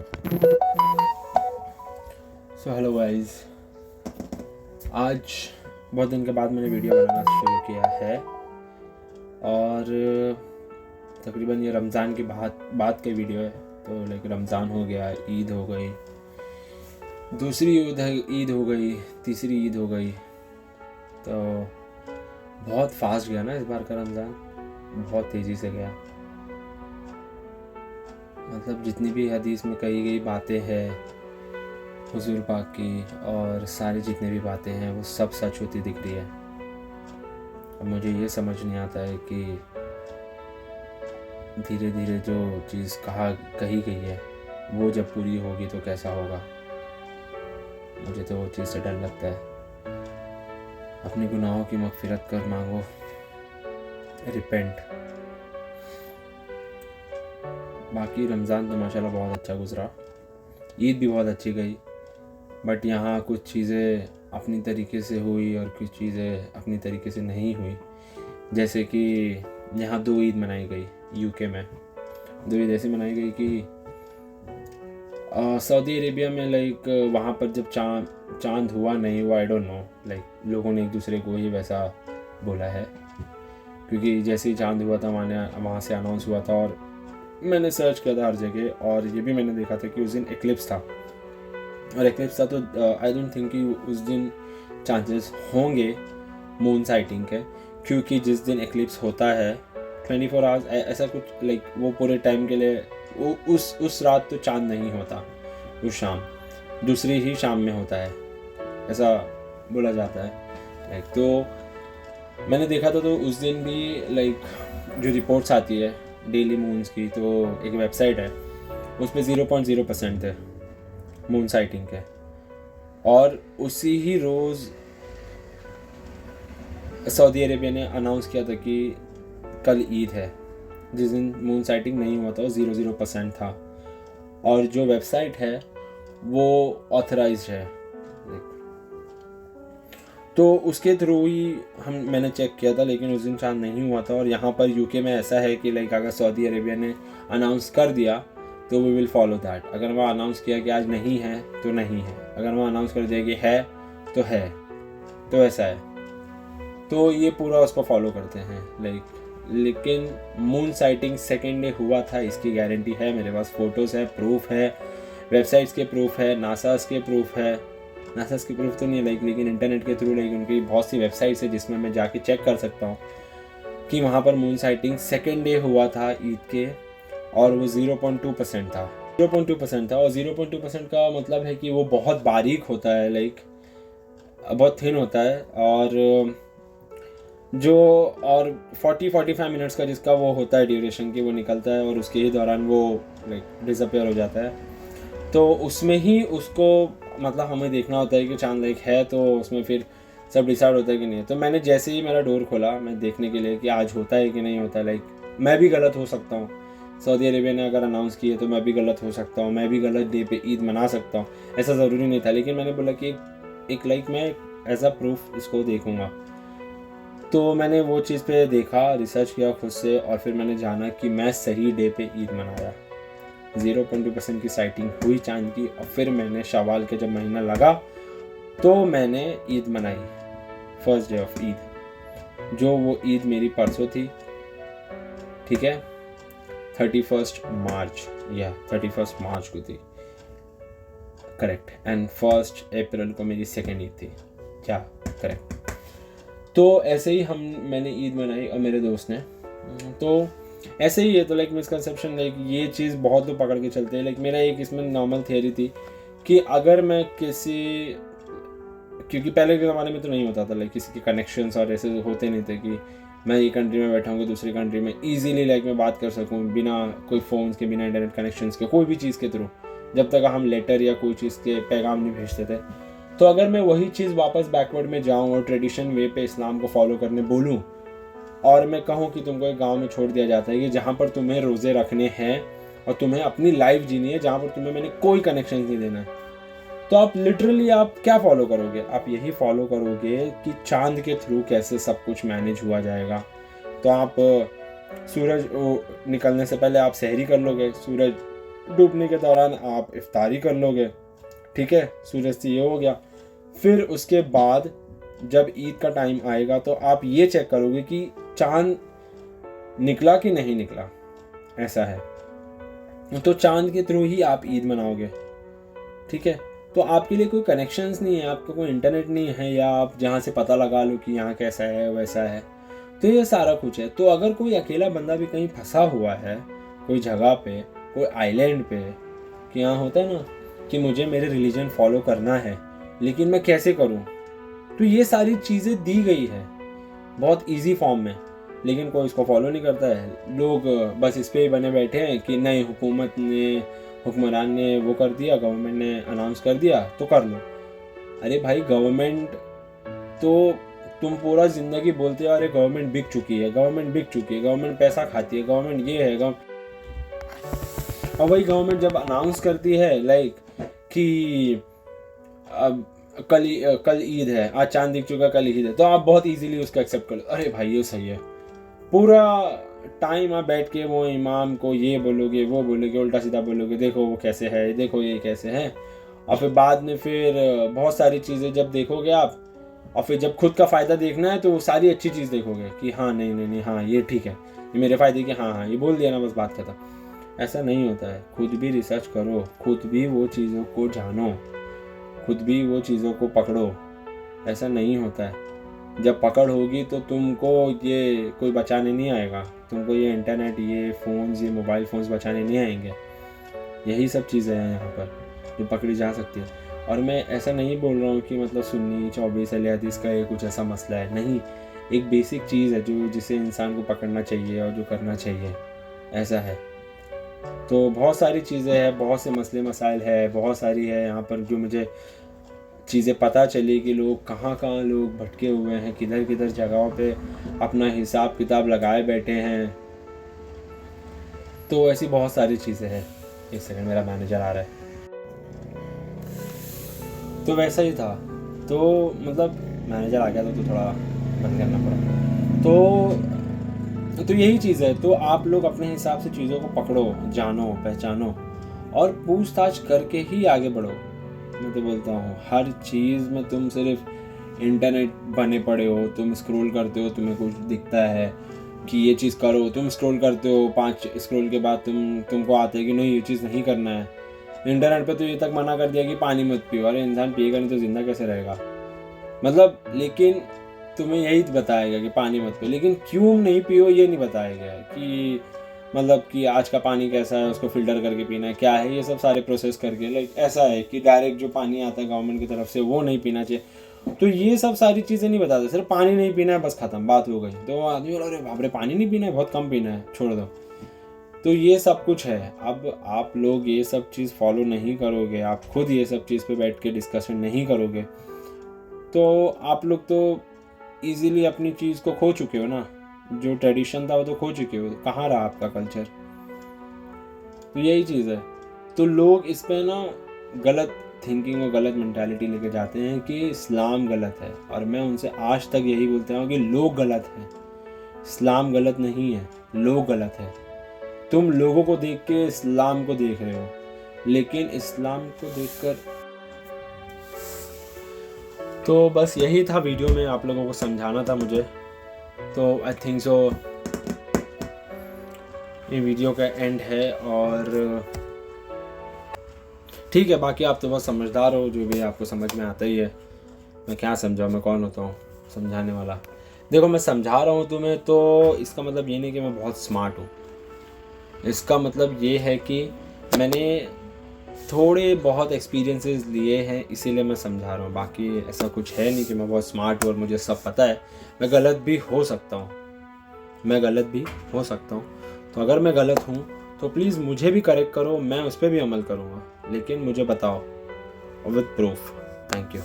So hello guys, आज बहुत दिन के बाद मैंने वीडियो बनाना शुरू किया है और तकरीबन ये रमज़ान के बाद का वीडियो है। तो लाइक रमज़ान हो गया, ईद हो गई, दूसरी ईद हो गई, तीसरी ईद हो गई। तो बहुत फास्ट गया ना इस बार का रमज़ान, बहुत तेज़ी से गया। मतलब जितनी भी हदीस में कही गई बातें हैं हुजूर पाक की, और सारी जितनी भी बातें हैं वो सब सच होती दिख रही है। अब मुझे ये समझ नहीं आता है कि धीरे धीरे जो चीज़ कही गई है वो जब पूरी होगी तो कैसा होगा। मुझे तो वो चीज़ से डर लगता है। अपने गुनाहों की मगफिरत कर मांगो, रिपेंट। बाकी रमज़ान तो माशाल्लाह बहुत अच्छा गुजरा, ईद भी बहुत अच्छी गई, बट यहाँ कुछ चीज़ें अपनी तरीके से हुई और कुछ चीज़ें अपनी तरीके से नहीं हुई। जैसे कि यहाँ 2 ईद मनाई गई यूके में। 2 ईद ऐसी मनाई गई कि सऊदी अरेबिया में लाइक वहाँ पर जब चांद हुआ नहीं, वो आई डोंट नो, लाइक लोगों ने एक दूसरे को ही वैसा बोला है, क्योंकि जैसे ही चांद हुआ था वहाँ से अनाउंस हुआ था। और मैंने सर्च किया था हर जगह, और ये भी मैंने देखा था कि उस दिन एक्लिप्स था। और एक्लिप्स था तो आई डोंट थिंक कि उस दिन चांसेस होंगे मून साइटिंग के, क्योंकि जिस दिन एक्लिप्स होता है 24 आवर्स ऐसा कुछ लाइक वो पूरे टाइम के लिए वो उस रात तो चांद नहीं होता, उस शाम दूसरी ही शाम में होता है, ऐसा बोला जाता है लाइक। तो मैंने देखा था, तो उस दिन भी लाइक जो रिपोर्ट्स आती है डेली मून्स की, तो एक वेबसाइट है उस पर 0.0% थे मून साइटिंग के। और उसी ही रोज़ सऊदी अरेबिया ने अनाउंस किया था कि कल ईद है। जिस दिन मून साइटिंग नहीं हुआ था वो 0% था, और जो वेबसाइट है वो ऑथराइज्ड है, तो उसके थ्रू ही मैंने चेक किया था। लेकिन उस दिन चांद नहीं हुआ था। और यहाँ पर यूके में ऐसा है कि लाइक अगर सऊदी अरेबिया ने अनाउंस कर दिया तो वी विल फॉलो दैट। अगर वहाँ अनाउंस किया कि आज नहीं है तो नहीं है, अगर वहाँ अनाउंस कर दिया कि है, तो ऐसा है, तो ये पूरा उसको फॉलो करते हैं लाइक। लेकिन मून साइटिंग सेकेंड डे हुआ था, इसकी गारंटी है मेरे पास, फ़ोटोज़ है, प्रूफ है, वेबसाइट्स के प्रूफ है, नासास के प्रूफ है। नासास की प्रूफ तो नहीं है लाइक, लेकिन इंटरनेट के थ्रू लाइक उनकी बहुत सी वेबसाइट्स है जिसमें मैं जाके चेक कर सकता हूँ कि वहाँ पर मून साइटिंग सेकेंड डे हुआ था ईद के, और वो 0.2% था। 0.2% था, और 0.2% का मतलब है कि वो बहुत बारीक होता है, लाइक बहुत थिन होता है। और 40-45 मिनट्स का जिसका वो होता है ड्यूरेशन की, वो निकलता है और उसके ही दौरान वो लाइक डिसअपेयर हो जाता है। तो उसमें ही उसको मतलब हमें देखना होता है कि चांद लाइक है, तो उसमें फिर सब डिसाइड होता है कि नहीं। तो मैंने जैसे ही मेरा डोर खोला मैं देखने के लिए कि आज होता है कि नहीं होता है, लाइक मैं भी गलत हो सकता हूँ। सऊदी अरेबिया ने अगर अनाउंस किया तो मैं भी गलत हो सकता हूँ, मैं भी गलत डे पे ईद मना सकता हूँ, ऐसा ज़रूरी नहीं था। लेकिन मैंने बोला कि एक लाइक मैं एज अ प्रूफ इसको देखूँगा। तो मैंने वो चीज़ पे देखा, रिसर्च किया खुद से, और फिर मैंने जाना कि मैं सही डे पे ईद मनाया। 0.2% की साइटिंग हुई चांद की, और फिर मैंने शवाल के जब महीना लगा तो मैंने ईद मनाई, फर्स्ट डे ऑफ ईद। जो वो ईद मेरी परसों थी, ठीक है, 31 मार्च या 31 मार्च को थी, करेक्ट। एंड 1 अप्रैल को मेरी सेकेंड ईद थी, क्या करेक्ट। तो ऐसे ही मैंने ईद मनाई और मेरे दोस्त ने। तो ऐसे ही है, तो लाइक मिसकंसेप्शन लाइक ये चीज़ बहुत लोग पकड़ के चलते हैं। लाइक मेरा एक इसमें नॉर्मल थियरी थी कि अगर मैं क्योंकि पहले के ज़माने में तो नहीं होता था, लाइक किसी के कनेक्शंस और ऐसे होते नहीं थे कि मैं ये कंट्री में बैठा हूँ दूसरी कंट्री में ईजीली लाइक मैं बात कर सकूँ बिना कोई फ़ोन्स के, बिना इंटरनेट कनेक्शंस के, कोई भी चीज़ के थ्रू, जब तक हम लेटर या कोई चीज़ के पैगाम नहीं भेजते थे। तो अगर मैं वही चीज़ वापस बैकवर्ड में जाऊँ और ट्रेडिशन वे पे इस्लाम को फॉलो करने बोलूँ, और मैं कहूँ कि तुमको एक गांव में छोड़ दिया जाता है कि जहाँ पर तुम्हें रोज़े रखने हैं और तुम्हें अपनी लाइफ जीनी है, जहाँ पर तुम्हें मैंने कोई कनेक्शन नहीं देना है, तो आप लिटरली आप क्या फॉलो करोगे? आप यही फॉलो करोगे कि चांद के थ्रू कैसे सब कुछ मैनेज हुआ जाएगा। तो आप सूरज निकलने से पहले आप सहरी कर लोगे, सूरज डूबने के दौरान आप इफ्तारी कर लोगे, ठीक है, सूरज से ये हो गया। फिर उसके बाद जब ईद का टाइम आएगा तो आप ये चेक करोगे कि चांद निकला कि नहीं निकला, ऐसा है। तो चांद के थ्रू ही आप ईद मनाओगे, ठीक है। तो आपके लिए कोई कनेक्शंस नहीं है, आपका कोई इंटरनेट नहीं है, या आप जहाँ से पता लगा लो कि यहाँ कैसा है वैसा है, तो ये सारा कुछ है। तो अगर कोई अकेला बंदा भी कहीं फंसा हुआ है कोई जगह पे, कोई आइलैंड पे, कि यहाँ होता है ना कि मुझे मेरे रिलीजन फॉलो करना है लेकिन मैं कैसे करूँ, तो ये सारी चीज़ें दी गई है बहुत इजी फॉर्म में, लेकिन कोई इसको फॉलो नहीं करता है। लोग बस इस पे ही बने बैठे हैं कि नहीं, हुकूमत ने, हुक्मरान ने वो कर दिया, गवर्नमेंट ने अनाउंस कर दिया तो कर लो। अरे भाई, गवर्नमेंट तो तुम पूरा ज़िंदगी बोलते हो अरे गवर्नमेंट बिक चुकी है, गवर्नमेंट बिक चुकी है, गवर्नमेंट पैसा खाती है, गवर्नमेंट ये है, और वही गवर्नमेंट जब अनाउंस करती है लाइक कि अब कल ईद है, आज चांद दिख चुका, कल ईद है, तो आप बहुत इजीली उसको एक्सेप्ट कर लो, अरे भाई ये सही है। पूरा टाइम आप बैठ के वो इमाम को ये बोलोगे, वो बोलोगे, उल्टा सीधा बोलोगे, देखो वो कैसे है, देखो ये कैसे है, और फिर बाद में फिर बहुत सारी चीज़ें जब देखोगे आप, और फिर जब खुद का फ़ायदा देखना है तो वो सारी अच्छी चीज़ देखोगे कि हाँ नहीं नहीं नहीं, हाँ ये ठीक है, ये मेरे फ़ायदे की, हाँ हाँ ये बोल दिया ना, बस बात खत्म। ऐसा नहीं होता है। खुद भी रिसर्च करो, खुद भी वो चीज़ों को जानो, खुद भी वो चीज़ों को पकड़ो। ऐसा नहीं होता है। जब पकड़ होगी तो तुमको ये कोई बचाने नहीं आएगा, तुमको ये इंटरनेट, ये फ़ोन्स, ये मोबाइल फ़ोन्स बचाने नहीं आएंगे। यही सब चीज़ें हैं यहाँ पर जो पकड़ी जा सकती है। और मैं ऐसा नहीं बोल रहा हूँ कि मतलब सुन्नी 24 अहले हदीस का ये कुछ ऐसा मसला है, नहीं। एक बेसिक चीज़ है जो जिसे इंसान को पकड़ना चाहिए और जो करना चाहिए, ऐसा है। तो बहुत सारी चीज़ें हैं, बहुत से मसले मसाइल है, बहुत सारी है यहाँ पर जो मुझे चीज़ें पता चली कि लोग कहाँ लोग भटके हुए हैं, किधर किधर जगहों पे अपना हिसाब किताब लगाए बैठे हैं। तो ऐसी बहुत सारी चीज़ें हैं। एक सेकंड, मेरा मैनेजर आ रहा है। तो वैसा ही था, तो मतलब मैनेजर आ गया था तो थोड़ा बंद करना पड़ा। तो यही चीज़ है। तो आप लोग अपने हिसाब से चीज़ों को पकड़ो, जानो, पहचानो और पूछताछ करके ही आगे बढ़ो। मैं तो बोलता हूँ हर चीज़ में तुम सिर्फ इंटरनेट बने पड़े हो, तुम स्क्रॉल करते हो, तुम्हें कुछ दिखता है कि ये चीज़ करो, तुम स्क्रॉल करते हो, 5 स्क्रॉल के बाद तुमको आता है कि नहीं ये चीज़ नहीं करना है। इंटरनेट पे तो ये तक मना कर दिया कि पानी मत पियो। अरे इंसान पिएगा नहीं तो जिंदा कैसे रहेगा, मतलब। लेकिन तुम्हें यही बताएगा कि पानी मत पियो, लेकिन क्यों नहीं पियो ये नहीं बताया गया कि मतलब कि आज का पानी कैसा है, उसको फिल्टर करके पीना है, क्या है, ये सब सारे प्रोसेस करके। लाइक ऐसा है कि डायरेक्ट जो पानी आता है गवर्नमेंट की तरफ से वो नहीं पीना चाहिए। तो ये सब सारी चीज़ें नहीं बताते, सिर्फ पानी नहीं पीना है, बस खत्म, बात हो गई। तो आदमी बोला अरे बाप रे, पानी नहीं पीना है, बहुत कम पीना है, छोड़ दो। तो ये सब कुछ है। अब आप लोग ये सब चीज़ फॉलो नहीं करोगे, आप खुद ये सब चीज़ पे बैठ के डिस्कशन नहीं करोगे, तो आप लोग तो इजीली अपनी चीज़ को खो चुके हो ना। जो ट्रेडिशन था वो तो खो चुके हो, कहाँ रहा आपका कल्चर। तो यही चीज़ है। तो लोग इस पे ना गलत थिंकिंग और गलत मेंटालिटी लेके जाते हैं कि इस्लाम गलत है, और मैं उनसे आज तक यही बोलता हूँ कि लोग गलत हैं, इस्लाम गलत नहीं है, लोग गलत है। तुम लोगों को देख के इस्लाम को देख रहे हो, लेकिन इस्लाम को देखकर। तो बस यही था वीडियो में आप लोगों को समझाना था मुझे। तो आई थिंक सो ये वीडियो का एंड है, और ठीक है। बाकी आप तो बहुत समझदार हो, जो भी आपको समझ में आता ही है। मैं क्या समझाऊँ, मैं कौन होता हूँ समझाने वाला। देखो मैं समझा रहा हूँ तुम्हें, तो इसका मतलब ये नहीं कि मैं बहुत स्मार्ट हूँ। इसका मतलब ये है कि मैंने थोड़े बहुत एक्सपीरियंसेस लिए हैं, इसीलिए मैं समझा रहा हूँ। बाकी ऐसा कुछ है नहीं कि मैं बहुत स्मार्ट हूँ और मुझे सब पता है। मैं गलत भी हो सकता हूँ, तो अगर मैं गलत हूँ तो प्लीज़ मुझे भी करेक्ट करो, मैं उस पर भी अमल करूँगा, लेकिन मुझे बताओ विद प्रूफ। Thank you.